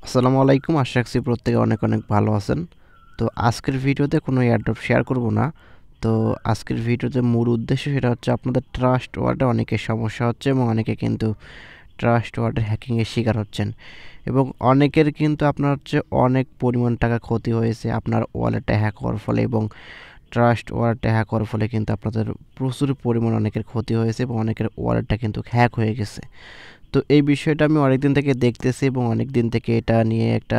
আসসালামু আলাইকুম। আশা রাখছি প্রত্যেকে অনেক অনেক ভালো আছেন। তো আজকের ভিডিওতে কোনো এয়ারড্রপ শেয়ার করব না। তো আজকের ভিডিওতে মূল উদ্দেশ্য সেটা হচ্ছে আপনাদের ট্রাস্ট ওয়ালেটে অনেকের সমস্যা হচ্ছে এবং অনেকে কিন্তু ট্রাস্ট ওয়ালেটের হ্যাকিংয়ের শিকার হচ্ছেন এবং অনেকের কিন্তু আপনার হচ্ছে অনেক পরিমাণ টাকা ক্ষতি হয়েছে আপনার ওয়ালেটটা হ্যাক হওয়ার ফলে এবং ট্রাস্ট ওয়ালেটটা হ্যাক হওয়ার ফলে কিন্তু আপনাদের প্রচুর পরিমাণ অনেকের ক্ষতি হয়েছে এবং অনেকের ওয়ালেটটা কিন্তু হ্যাক হয়ে গেছে। তো এই বিষয়টা আমি অনেকদিন থেকে দেখতেছি এবং অনেক দিন থেকে এটা নিয়ে একটা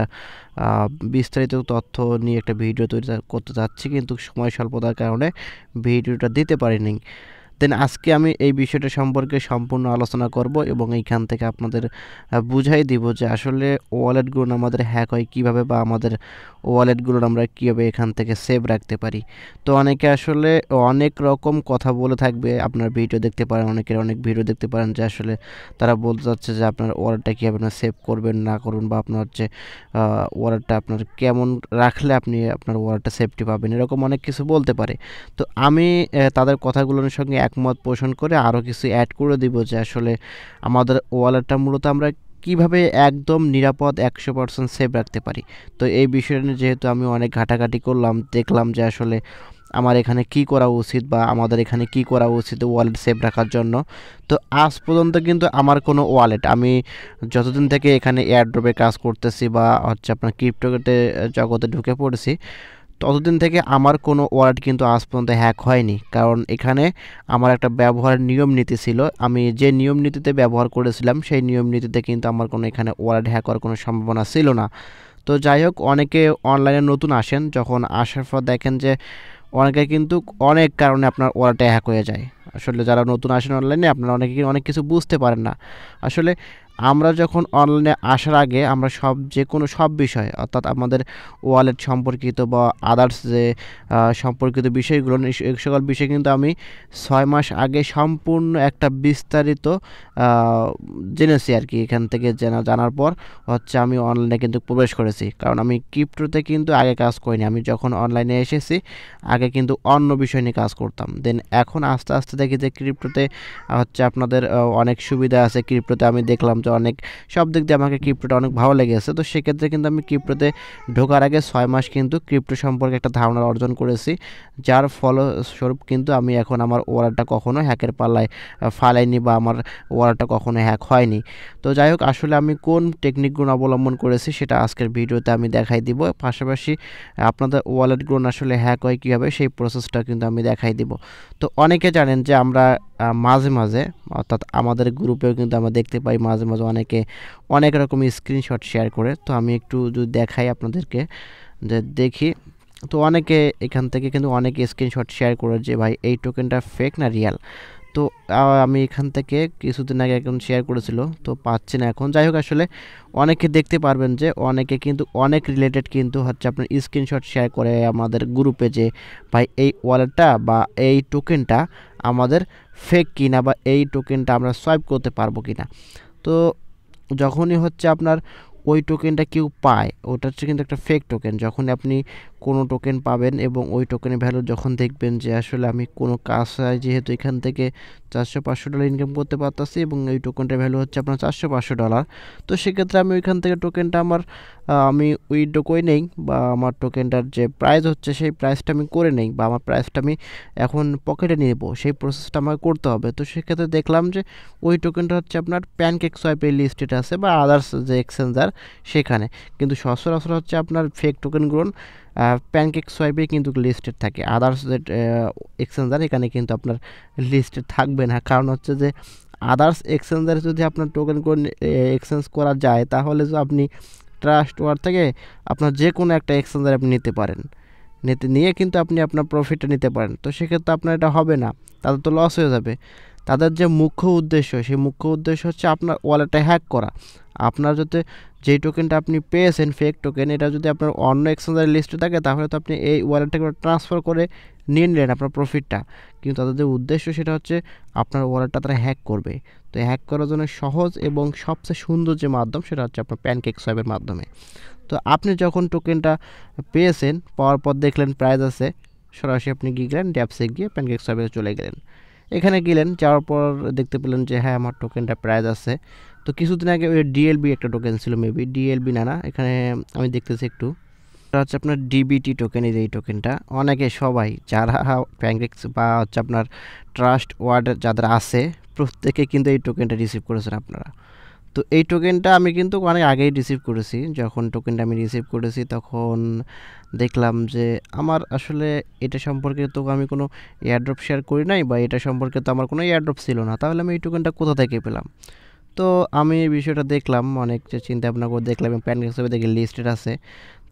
বিস্তারিত তথ্য নিয়ে একটা ভিডিও তৈরি করতে চাচ্ছি, কিন্তু সময় স্বল্পতার কারণে ভিডিওটা দিতে পারিনি। দেন আজকে আমি এই বিষয়টা সম্পর্কে সম্পূর্ণ আলোচনা করব এবং এইখান থেকে আপনাদের বুঝাই দিব যে আসলে ওয়ালেটগুলো আমাদের হ্যাক হয় কীভাবে, বা আমাদের ওয়ালেটগুলো আমরা কীভাবে এখান থেকে সেভ রাখতে পারি। তো অনেকে আসলে অনেক রকম কথা বলে থাকবে, আপনার ভিডিও দেখতে পারেন, অনেকের অনেক ভিডিও দেখতে পারেন যে আসলে তারা বলতে চাচ্ছে যে আপনার ওয়ালেটটা কীভাবে আপনার সেভ করবেন না করুন, বা আপনার হচ্ছে ওয়ালেটটা আপনার কেমন রাখলে আপনি আপনার ওয়ালেটটা সেফটি পাবেন, এরকম অনেক কিছু বলতে পারে। তো আমি তাদের কথাগুলোর সঙ্গে একমত পোষণ করে আরও কিছু অ্যাড করে দিব যে আসলে আমাদের ওয়ালেটটা মূলত আমরা কিভাবে একদম নিরাপদ 100% সেভ রাখতে পারি। তো এই বিষয়টা নিয়ে যেহেতু আমি অনেক ঘাটাঘাটি করলাম, দেখলাম যে আসলে আমার এখানে কি করা উচিত বা আমাদের এখানে কি করা উচিত ওয়ালেট সেভ রাখার জন্য। তো আজ পর্যন্ত কিন্তু আমার কোনো ওয়ালেট, আমি যতদিন থেকে এখানে এয়ারড্রপে কাজ করতেছি বা হচ্ছে আপনার ক্রিপ্টোতে জগতে ঢুকে পড়েছি, ততদিন থেকে আমার কোনো ওয়ালেট কিন্তু আজ পর্যন্ত হ্যাক হয়নি। কারণ এখানে আমার একটা ব্যবহারের নিয়ম নীতি ছিল, আমি যে নিয়ম নীতিতে ব্যবহার করেছিলাম সেই নিয়ম নীতিতে কিন্তু আমার কোনো এখানে ওয়ালেট হ্যাক হওয়ার কোনো সম্ভাবনা ছিল না। তো যাই হোক, অনেকে অনলাইনে নতুন আসেন, যখন আসার পর দেখেন যে অনেকে কিন্তু অনেক কারণে আপনার ওয়ালেটে হ্যাক হয়ে যায়। আসলে যারা নতুন আসেন অনলাইনে, আপনারা অনেকে অনেক কিছু বুঝতে পারেন না। আসলে আমরা যখন অনলাইনে আসার আগে আমরা যে কোনো সব বিষয়, অর্থাৎ আমাদের ওয়ালেট সম্পর্কিত বা আদার্স যে সম্পর্কিত বিষয়গুলো, এই সকল বিষয় কিন্তু আমি 6 মাস আগে সম্পূর্ণ একটা বিস্তারিত জেনেছি আর কি। এখান থেকে জানার পর হচ্ছে আমি অনলাইনে কিন্তু প্রবেশ করেছি, কারণ আমি ক্রিপ্টোতে কিন্তু আগে কাজ করিনি। আমি যখন অনলাইনে এসেছি আগে কিন্তু অন্য বিষয় নিয়ে কাজ করতাম। দেন এখন আস্তে আস্তে দেখি যে ক্রিপ্টোতে হচ্ছে আপনাদের অনেক সুবিধা আছে। ক্রিপ্টোতে আমি দেখলাম যে অনেক সব দিক দিয়ে আমাকে ক্রিপ্টোটা অনেক ভালো লেগেছে। তো সেক্ষেত্রে কিন্তু আমি ক্রিপ্টোতে ঢোকার আগে 6 মাস কিন্তু ক্রিপ্টো সম্পর্কে একটা ধারণা অর্জন করেছি, যার ফলস্বরূপ কিন্তু আমি এখন আমার ওয়ালেটটা কখনো হ্যাকের পাল্লায় ফালাইনি বা আমার ওয়ালেটটা কখনো হ্যাক হয়নি। তো যাই হোক, আসলে আমি কোন টেকনিকগুলো অবলম্বন করেছি সেটা আজকের ভিডিওতে আমি দেখাই দিব। পাশাপাশি আপনাদের ওয়ালেটগুলো আসলে হ্যাক হয় কীভাবে সেই প্রসেসটা কিন্তু আমি দেখাই দিব। তো অনেকে জানেন যে আমরা মাঝে মাঝে, অর্থাৎ আমাদের গ্রুপেও কিন্তু আমরা দেখতে পাই মাঝে মাঝে অনেকে অনেক রকম স্ক্রিনশট শেয়ার করে। তো আমি একটু যদি দেখাই আপনাদেরকে, যে দেখি, তো অনেকে এখান থেকে কিন্তু অনেকে স্ক্রিনশট শেয়ার করে যে ভাই এই টোকেনটা ফেক না রিয়াল। তো আমি এখান থেকে কিছুদিন আগে এখন শেয়ার করেছিল, তো পাচ্ছি না এখন। যাই হোক, আসলে অনেকে দেখতে পারবেন যে অনেকে কিন্তু অনেক রিলেটেড কিন্তু হচ্ছে আপনার স্ক্রিনশট শেয়ার করে আমাদের গ্রুপে, যে ভাই এই ওয়ালেটটা বা এই টোকেনটা আমাদের ফেক কিনা বা এই টোকেনটা আমরা সোয়াইপ করতে পারবো কিনা। তো যখনই হচ্ছে আপনার ওই টোকেনটা কেউ পায়, ওটা হচ্ছে কিন্তু একটা ফেক টোকেন। যখনই আপনি কোনো টোকেন পাবেন এবং ওই টোকেনের ভ্যালু যখন দেখবেন যে আসলে আমি কোনো কাজ যেহেতু এখান থেকে $400-500 ইনকাম করতে পারতাছি এবং এই টোকেনটার ভ্যালু হচ্ছে আপনার $400-500, তো সেক্ষেত্রে আমি ওইখান থেকে টোকেনটা আমি উইথড্র করে নেই, বা আমার টোকেনটার যে প্রাইস হচ্ছে সেই প্রাইসটা আমি করে নেই, বা আমার প্রাইসটা আমি এখন পকেটে নেব, সেই প্রসেসটা আমাকে করতে হবে। তো সেক্ষেত্রে দেখলাম যে ওই টোকেনটা হচ্ছে আপনার প্যানকেক সোয়াইপের লিস্টেড আছে বা আদার্স যে এক্সচেঞ্জার সেখানে, কিন্তু সচরাচর হচ্ছে আপনার ফেক টোকেনগুলো প্যানকেক সোয়াইপে কিন্তু লিস্টেড থাকে। আদার্স যে এক্সচেঞ্জার এখানে কিন্তু আপনার লিস্টেড থাকবে না, কারণ হচ্ছে যে আদার্স এক্সচেঞ্জারে যদি আপনার টোকেনগুলো এক্সচেঞ্জ করা যায়, তাহলে তো আপনি ট্রাস্ট ওয়ালেট থেকে আপনার যে কোনো একটা এক্সচেঞ্জার আপনি নিতে পারেন, নিয়ে কিন্তু আপনি আপনার প্রফিটটা নিতে পারেন। তো সেক্ষেত্রে আপনার এটা হবে না, তাদের তো লস হয়ে যাবে। তাদের যে মুখ্য উদ্দেশ্য, সেই মুখ্য উদ্দেশ্য হচ্ছে আপনার ওয়ালেটটা হ্যাক করা। আপনার যাতে যেই টোকেনটা আপনি পেয়েছেন ফেক টোকেন, এটা যদি আপনার অন্য এক্সচেঞ্জারের লিস্টে থাকে, তাহলে তো আপনি এই ওয়ালেটটাকে ট্রান্সফার করে নিয়ে নিলেন আপনার প্রফিটটা। কিন্তু তাদের যে উদ্দেশ্য সেটা হচ্ছে আপনার ওয়ালেটটা তারা হ্যাক করবে। তো হ্যাক করার জন্য সহজ এবং সবচেয়ে সুন্দর যে মাধ্যম সেটা হচ্ছে আপনার প্যানকেক সোয়াইপের মাধ্যমে। তো আপনি যখন টোকেনটা পেয়েছেন, পাওয়ার পর দেখলেন প্রাইস আছে, সরাসরি আপনি গেলেন ড্যাপসে গিয়ে প্যানকেক সোয়াইপে চলে গেলেন। এখানে গেলেন, যাওয়ার পর দেখতে পেলেন যে হ্যাঁ আমার টোকেনটা প্রাইস আছে। তো কিছুদিন আগে ওই ডিএলবি একটা টোকেন ছিল, মেবি ডিএলবি না, এখানে আমি দেখতেছি একটু, এটা হচ্ছে আপনার ডিবিটি টোকেন। এই টোকেনটা অনেকে সবাই যারা প্যানকেক্স বা হচ্ছে আপনার ট্রাস্ট ওয়ার্ডের যাদের আছে প্রত্যেকে কিন্তু এই টোকেনটা রিসিভ করেছেন আপনারা। তো এই টোকেনটা আমি কিন্তু অনেক আগেই রিসিভ করেছি। যখন টোকেনটা আমি রিসিভ করেছি তখন দেখলাম যে আমার আসলে এটা সম্পর্কে তো আমি কোনো এয়ারড্রপ শেয়ার করি নাই, বা এটা সম্পর্কে তো আমার কোনো এয়ারড্রপ ছিল না, তাহলে আমি এই টোকেনটা কোথা থেকে পেলাম? তো আমি এই বিষয়টা দেখলাম, অনেক যে চিন্তা ভাবনা করে দেখলাম, প্যানকেক্স দেখি লিস্টেড আছে।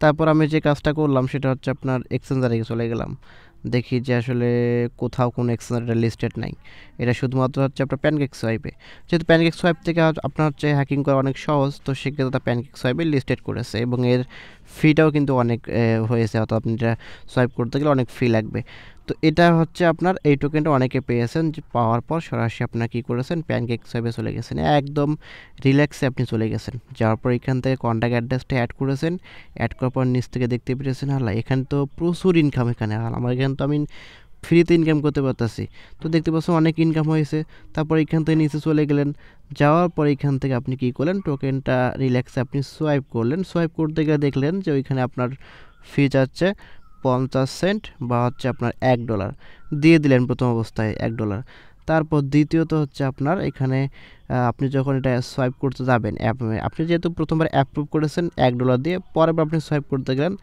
তারপর আমি যে কাজটা করলাম সেটা হচ্ছে আপনার এক্সচেঞ্জারে চলে গেলাম, দেখি যে আসলে কোথাও কোনো এক্সচেঞ্জার লিস্টেড নাই। এটা শুধুমাত্র হচ্ছে আপনার প্যানকেক সোয়াইপে, যেহেতু প্যানকেক সোয়াইপ থেকে আপনার হচ্ছে হ্যাকিং করা অনেক সহজ, তো সেক্ষেত্রে তার প্যানকেক সোয়াইপে লিস্টেড করেছে এবং এর ফিটাও কিন্তু অনেক হয়েছে, অর্থাৎ আপনি এটা সোয়াইপ করতে গেলে অনেক ফি লাগবে। তো এটা হচ্ছে আপনার এই টোকেনটা অনেকে পেয়েছেন, যে পাওয়ার পর সরাসরি আপনার কী করেছেন, প্যানকেক সোয়াইপে চলে গেছেন, একদম রিল্যাক্সে আপনি চলে গেছেন। যাওয়ার পর এখান থেকে কন্ট্যাক্ট অ্যাড্রেসটা অ্যাড করেছেন, অ্যাড করার পর নিচ থেকে দেখতে পেরেছেন হালা এখানে তো প্রচুর ইনকাম, এখানে আমার এখানে তো আমি ফ্রিতে ইনকাম করতে পারতেছি। তো দেখতে পাচ্ছেন অনেক ইনকাম হয়েছে। তারপর এখান থেকে নিচে চলে গেলেন, যাওয়ার পর এখান থেকে আপনি কী করলেন, টোকেনটা রিল্যাক্সে আপনি সোয়াইপ করলেন। সোয়াইপ করতে গেলে দেখলেন যে ওইখানে আপনার ফি যাচ্ছে 50 সেন্ট বা হচ্ছে আপনার $1 দিয়ে দিলেন প্রথম অবস্থায় $1। তারপর দ্বিতীয়ত হচ্ছে আপনার এখানে আপনি যখন এটা সোয়াইপ করতে যাবেন আপনি যেহেতু প্রথমবার অ্যাপ্রুভ করেছেন $1 দিয়ে, পরের বার আপনি সোয়াইপ করতে গেলেন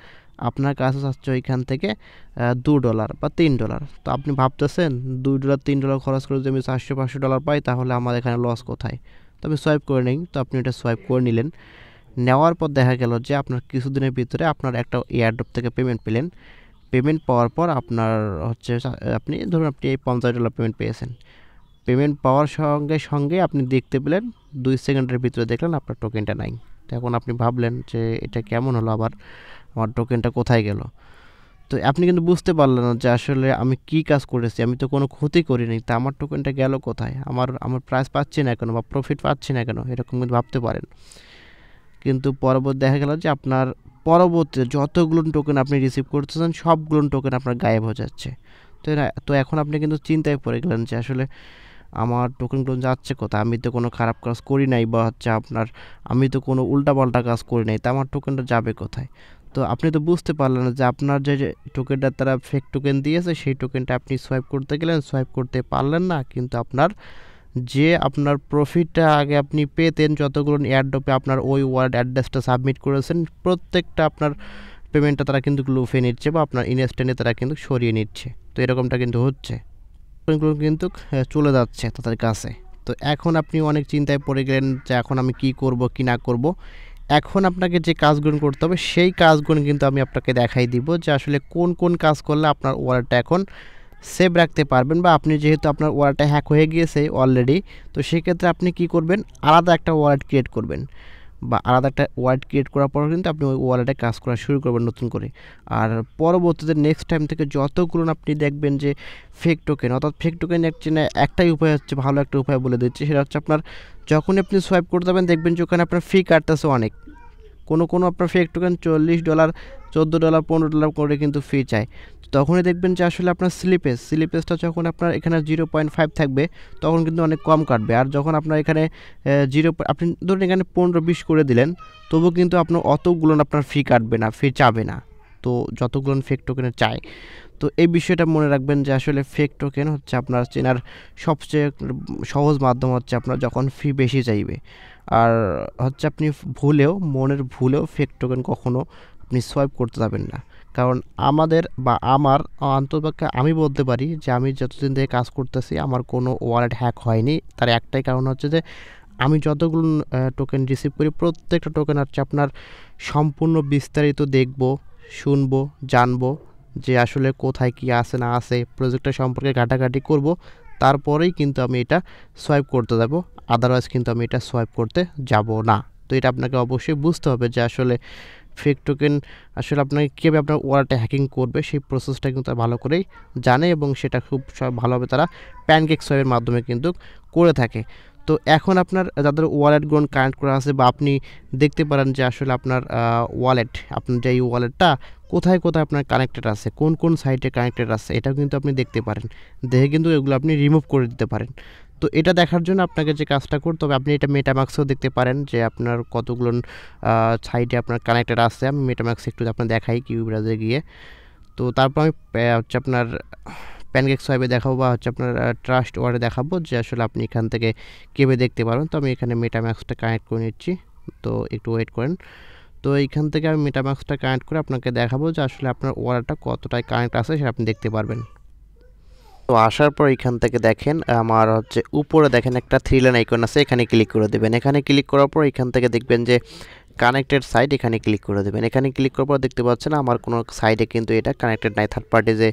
আপনার কাছে আসছে ওইখান থেকে $2 বা $3। তো আপনি ভাবতেছেন $2 $3 খরচ করে যদি আমি $400-500 পাই তাহলে আমার এখানে লস কোথায়? তো আমি সোয়াইপ করে নিই। তো আপনি এটা সোয়াইপ করে নিলেন, নেওয়ার পর দেখা গেল যে আপনার কিছুদিনের ভিতরে আপনার একটা এয়ারড্রপ থেকে পেমেন্ট পেলেন। পেমেন্ট পাওয়ার পর আপনার হচ্ছে আপনি ধরুন আপনি এই $50 পেমেন্ট পেয়েছেন। পেমেন্ট পাওয়ার সঙ্গে সঙ্গে আপনি দেখতে পেলেন 2 সেকেন্ডের ভিতরে দেখলেন আপনার টোকেনটা নাই। তো এখন আপনি ভাবলেন যে এটা কেমন হলো, আবার আমার টোকেনটা কোথায় গেল? তো আপনি কিন্তু বুঝতে পারলেন না যে আসলে আমি কি কাজ করেছি, আমি তো কোনো ক্ষতি করিনি, তা আমার টোকেনটা গেল কোথায়? আমার প্রাইস পাচ্ছি না কেন বা প্রফিট পাচ্ছি না কেন? এরকম কিন্তু ভাবতে পারেন। কিন্তু পরবর্তী দেখা গেল যে আপনার পরবর্তীতে যতগুলো টোকেন আপনি রিসিভ করতেছেন সবগুলো টোকেন আপনার গায়েব হয়ে যাচ্ছে। তো এখন আপনি কিন্তু চিন্তায় পড়ে গেলেন যে আসলে আমার টোকেনগুলো যাচ্ছে কোথায়? আমি তো কোনো খারাপ কাজ করি নাই, বা হচ্ছে আপনার আমি তো কোনো উল্টাপাল্টা কাজ করি নাই, তা আমার টোকেনটা যাবে কোথায়? তো আপনি তো বুঝতে পারলেন না যে আপনার যে টোকেনটা তারা ফেক টোকেন দিয়েছে সেই টোকেনটা আপনি সোয়াইপ করতে গেলেন, সোয়াইপ করতে পারলেন না, কিন্তু আপনার প্রফিটটা আগে আপনি পেতেন যতগুলো এয়ারড্রপে আপনার ওই ওয়ালেট অ্যাড্রেসটা সাবমিট করেছেন প্রত্যেকটা আপনার পেমেন্টটা তারা কিন্তু লুফে নিচ্ছে, বা আপনার ইনস্ট্যান্টে তারা কিন্তু সরিয়ে নিচ্ছে। তো এরকমটা কিন্তু হচ্ছে, টোকেনগুলো কিন্তু চলে যাচ্ছে তাদের কাছে। তো এখন আপনি অনেক চিন্তায় পড়ে গেলেন যে এখন আমি কি করব কি না করব। এখন আপনাকে যে কাজগুলো করতে হবে সেই কাজগুলো কিন্তু আমি আপনাকে দেখাই দিব, যে আসলে কোন কোন কাজ করলে আপনার ওয়ালেটটা এখন সেভ রাখতে পারবেন, বা আপনি যেহেতু আপনার ওয়ালেটটা হ্যাক হয়ে গিয়েছে অলরেডি, তো সেক্ষেত্রে আপনি কি করবেন, আলাদা একটা ওয়ালেট ক্রিয়েট করবেন, বা আলাদা একটা ওয়ালেট ক্রিয়েট করার পর কিন্তু আপনি ওই ওয়ালেটে কাজ করা শুরু করবেন নতুন করে। আর পরবর্তীতে নেক্সট টাইম থেকে যতগুলো আপনি দেখবেন যে ফেক টোকেন, অর্থাৎ ফেক টোকেন একটাই উপায় হচ্ছে, ভালো একটা উপায় বলে দিচ্ছি, সেটা হচ্ছে আপনার যখনই আপনি সোয়াইপ করতে যাবেন দেখবেন যে ওখানে আপনার ফি কাটতেছে অনেক। কোনো আপনার ফেক টোকেন $40, $14, $15 করে কিন্তু ফি চায়। তখনই দেখবেন যে আসলে আপনার স্লিপেজটা যখন আপনার এখানে 0.5 থাকবে তখন কিন্তু অনেক কম কাটবে। আর যখন আপনার এখানে আপনি ধরুন এখানে 15-20 করে দিলেন, তবুও কিন্তু আপনার অতগুলো আপনার ফি কাটবে না, ফি চাবে না, তো যতগুলো ফেক টোকেনে চায়। তো এই বিষয়টা মনে রাখবেন যে আসলে ফেক টোকেন হচ্ছে আপনার চেনার সবচেয়ে সহজ মাধ্যম হচ্ছে আপনার যখন ফি বেশি চাইবে। আর হচ্ছে আপনি মনের ভুলেও ফেক টোকেন কখনো আপনি সোয়াইপ করতে যাবেন না। কারণ আমার অন্ততপক্ষে আমি বলতে পারি যে আমি যতদিন থেকে কাজ করতেছি আমার কোনো ওয়ালেট হ্যাক হয়নি। তার একটাই কারণ হচ্ছে যে আমি যতগুলো টোকেন রিসিভ করি প্রত্যেকটা টোকেন হচ্ছে আপনার সম্পূর্ণ বিস্তারিত দেখব, শুনবো, জানবো যে আসলে কোথায় কী আছে না আছে, প্রজেক্টটা সম্পর্কে ঘাটাঘাটি করব, তারপরেই কিন্তু আমি এটা সোয়াইপ করতে যাব। আদারওয়াইজ কিন্তু আমি এটা সোয়াইপ করতে যাব না। তো এটা আপনাকে অবশ্যই বুঝতে হবে যে আসলে ফেক টোকেন আসলে আপনাকে কীভাবে আপনার ওয়ালেটে হ্যাকিং করবে সেই প্রসেসটা কিন্তু তারা ভালো করেই জানে, এবং সেটা খুব ভালোভাবে তারা প্যানকেক সোয়াইপের মাধ্যমে কিন্তু করে থাকে। তো এখন আপনার যাদের ওয়ালেটগুলো কানেক্ট করা আছে, বা আপনি দেখতে পারেন যে আসলে আপনার আপনার যে ওয়ালেটটা কোথায় কোথায় আপনার কানেক্টেড আছে, কোন কোন সাইটে কানেক্টেড আছে, এটাও কিন্তু আপনি দেখতে পারেন। দেখে কিন্তু এগুলো আপনি রিমুভ করে দিতে পারেন। তো এটা দেখার জন্য আপনাকে যে কাজটা করতে হবে, আপনি এটা মেটামাক্সেও দেখতে পারেন যে আপনার কতগুলো সাইটে আপনার কানেক্টেড আছে। আমি মেটামাক্সে একটু আপনার দেখাই কিউ ব্রাউজারে গিয়ে। তো তারপর আমি হচ্ছে আপনার প্যানকেকস্বাইপে দেখাবো বা হচ্ছে আপনার ট্রাস্ট ওয়ার্ডে দেখাবো যে আসলে আপনি এখান থেকে কীভাবে দেখতে পারবেন। তো আমি এখানে মেটামাক্সটা কানেক্ট করে নিচ্ছি, তো একটু ওয়েট করেন। তো এইখান থেকে আমি মেটামাক্সটা কানেক্ট করে আপনাকে দেখাবো যে আসলে আপনার ওয়ালেটটা কতটায় কানেক্ট আছে সেটা আপনি দেখতে পারবেন। তো আসার পর এখান থেকে দেখেন আমার হচ্ছে উপরে দেখেন একটা থ্রি লাইন আইকন আছে, এখানে ক্লিক করে দেবেন। এখানে ক্লিক করার পর এখান থেকে দেখবেন যে কানেক্টেড সাইট, এখানে ক্লিক করে দেবেন। এখানে ক্লিক করার পর দেখতে পাচ্ছেন আমার কোনো সাইডে কিন্তু এটা কানেক্টেড নাই। থার্ড পার্টি যে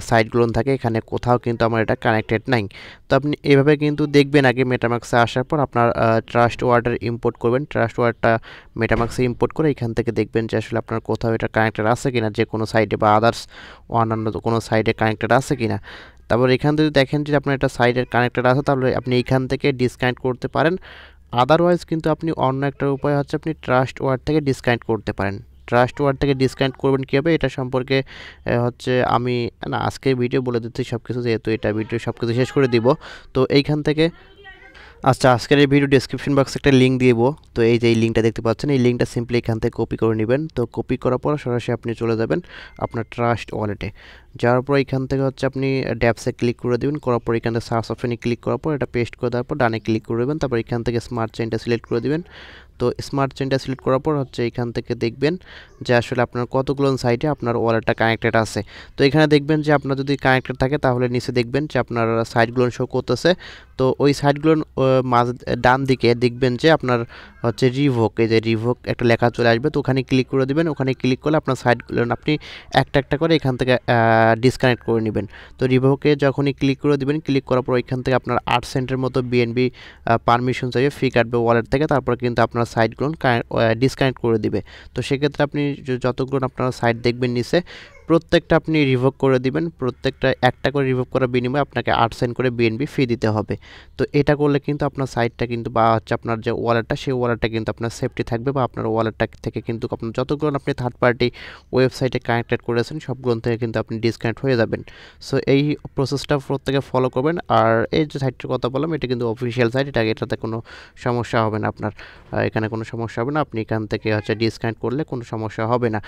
সাইটগুলো থাকে এখানে কোথাও কিন্তু আমার এটা কানেক্টেড নাই। তো আপনি এভাবে কিন্তু দেখবেন আগে মেটামাক্সে আসার পর আপনার ট্রাস্ট ওয়ার্ডের ইম্পোর্ট করবেন। ট্রাস্ট ওয়ার্ডটা মেটামাক্সে ইম্পোর্ট করে এখান থেকে দেখবেন যে আসলে আপনার কোথাও এটা কানেক্টেড আছে কিনা, যে কোনো সাইডে বা আদার্স অন্যান্য কোনো সাইডে কানেক্টেড আছে কিনা। তারপর এখান থেকে দেখেন যে আপনার একটা সাইডের কানেক্টেড আছে, তাহলে আপনি এইখান থেকে ডিসকানেক্ট করতে পারেন। আদারওয়াইজ কিন্তু আপনি অন্য একটা উপায় হচ্ছে আপনি ট্রাস্ট ওয়ার্ড থেকে ডিসকানেক্ট করতে পারেন। ট্রাস্ট ওয়ার্ড থেকে ডিসকানেক্ট করবেন কীভাবে এটা সম্পর্কে হচ্ছে আমি আজকে ভিডিও বলে দিচ্ছি সব কিছু, যেহেতু এটা ভিডিও সব কিছু শেষ করে দিব। তো এইখান থেকে আচ্ছা, আজকের এই ভিডিও ডেসক্রিপশন বক্সে একটা লিঙ্ক দিয়ে দেবো। তো এই যে এই লিঙ্কটা দেখতে পাচ্ছেন, এই লিঙ্কটা সিম্পলি এখান থেকে কপি করে নেবেন। তো কপি করার পর সরাসরি আপনি চলে যাবেন আপনার ট্রাস্ট ওয়ালেটে। যাওয়ার পর এখান থেকে হচ্ছে আপনি ড্যাপসে ক্লিক করে দেবেন। করার পর এখান থেকে সার্চ অপশনে ক্লিক করার পর এটা পেস্ট করে দেওয়ার পর ডানে ক্লিক করে দেবেন। তারপর এখান থেকে স্মার্ট চেইনটা সিলেক্ট করে দেবেন। তো স্মার্ট চেইনটা সিলেক্ট করার পর হচ্ছে এখান থেকে দেখবেন যে আসলে আপনার কতগুলো সাইটে আপনার ওয়ালেটটা কানেক্টেড আছে। তো এখানে দেখবেন যে আপনার যদি কানেক্টেড থাকে তাহলে নিচে দেখবেন যে আপনার সাইটগুলো শো করতেছে। তো ওই সাইটগুলোর মাঝে ডান দিকে দেখবেন যে আপনার হচ্ছে রিভোক, এই যে রিভোক একটা লেখা চলে আসবে। তো ওখানে ক্লিক করে দেবেন। ওখানে ক্লিক করলে আপনার সাইটগুলো আপনি একটা একটা করে এখান থেকে ডিসকানেক্ট করে নেবেন। তো রিভোকে যখনই ক্লিক করে দেবেন, ক্লিক করার পর এখান থেকে আপনার 8 সেন্টের মতো বিএনবি পারমিশন চাইবে, ফ্রি কাটবে ওয়ালেট থেকে। তারপর কিন্তু আপনার সাইটগুলো ডিসকানেক্ট করে দিবে। তো সেক্ষেত্রে আপনি যতগুলো আপনার সাইট দেখবেন নিচে প্রত্যেকটা আপনি রিভোক করে দিবেন। প্রত্যেকটা একটা করে রিভোক করার বিনিময়ে আপনাকে 8 সেন্ট করে বিএনবি ফি দিতে হবে। তো এটা করলে কিন্তু আপনার সাইটটা কিন্তু বা হচ্ছে আপনার যে ওয়ালেটটা, সেই ওয়ালেটটা কিন্তু আপনার সেফটি থাকবে, বা আপনার ওয়ালেটটা থেকে কিন্তু আপনার যতগুলো আপনি থার্ড পার্টি ওয়েবসাইটে কানেক্টেড করেছেন সবগুলো থেকে কিন্তু আপনি ডিসকানেক্ট হয়ে যাবেন। সো এই প্রসেসটা প্রত্যেকে ফলো করবেন। আর এই যে সাইটটার কথা বললাম এটা কিন্তু অফিসিয়াল সাইট, এটাতে কোনো সমস্যা হবে না আপনার, এখানে কোনো সমস্যা হবে না। আপনি এখান থেকে হচ্ছে ডিসকানেক্ট করলে কোনো সমস্যা হবে না।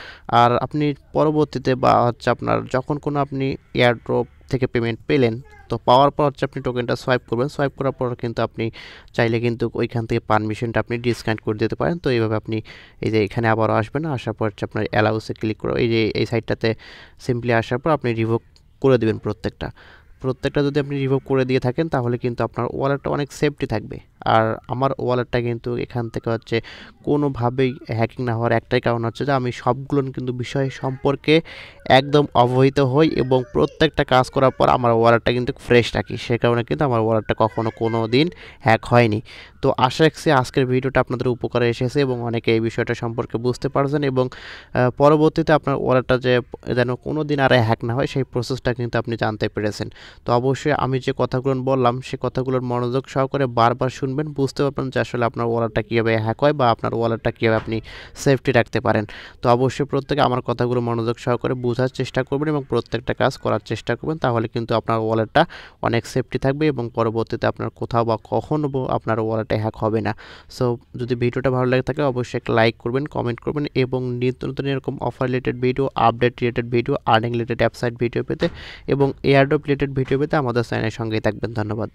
আর আপনি পরবর্তীতে বা হচ্ছে আপনার যখন কোনো আপনি এয়ারড্রপ থেকে পেমেন্ট পেলেন, তো পাওয়ার পর হচ্ছে আপনি টোকেনটা সোয়াইপ করবেন। সোয়াইপ করার পর কিন্তু আপনি চাইলে কিন্তু ওইখান থেকে পারমিশনটা আপনি ডিসকানেক্ট করে দিতে পারেন। তো এইভাবে আপনি এই যে এখানে আবারও আসবেন, আসার পর হচ্ছে আপনার অ্যালাউসে ক্লিক করে এই যে এই সাইটটাতে সিম্পলি আসার পর আপনি রিভোক করে দেবেন প্রত্যেকটা যদি আপনি রিভোক করে দিয়ে থাকেন তাহলে কিন্তু আপনার ওয়ালেটটা অনেক সেফটি থাকবে। আর আমার ওয়ালেটটা কিন্তু এখান থেকে হচ্ছে কোনোভাবেই হ্যাকিং না হওয়ার একটাই কারণ হচ্ছে যে আমি সবগুলো কিন্তু বিষয় সম্পর্কে একদম অবহিত হই এবং প্রত্যেকটা কাজ করার পর আমার ওয়ালেটটা কিন্তু ফ্রেশ রাখি। সে কারণে কিন্তু আমার ওয়ালেটটা কখনো কোনো দিন হ্যাক হয়নি। তো আশা রাখছি আজকের ভিডিওটা আপনাদের উপকারে এসেছে এবং অনেকে এই বিষয়টা সম্পর্কে বুঝতে পারছেন এবং পরবর্তীতে আপনার ওয়ালেটটা যে যেন কোনো দিন আর হ্যাক না হয় সেই প্রসেসটা কিন্তু আপনি জানতে পেরেছেন। তো অবশ্যই আমি যে কথাগুলো বললাম সে কথাগুলোর মনোযোগ সহকারে বারবার শুনবেন, বুঝতে পারবেন যে আসলে আপনার ওয়ালেটটা কীভাবে হ্যাক হয় বা আপনার ওয়ালেটটা কীভাবে আপনি সেফটি রাখতে পারেন। তো অবশ্যই প্রত্যেকে আমার কথাগুলো মনোযোগ সহকারে বোঝার চেষ্টা করবেন এবং প্রত্যেকটা কাজ করার চেষ্টা করবেন, তাহলে কিন্তু আপনার ওয়ালেটটা অনেক সেফটি থাকবে এবং পরবর্তীতে আপনার কোথাও বা কখনও আপনার ওয়ালেটে হ্যাক হবে না। সো যদি ভিডিওটা ভালো লাগে থাকে অবশ্যই একটা লাইক করবেন, কমেন্ট করবেন এবং নিত্য নতুন এরকম offer related video, update related video, earning related website video পেতে এবং এয়ারড্রপ রিলেটেড ভিডিও পেতে আমাদের চ্যানেলের সঙ্গেই থাকবেন। ধন্যবাদ।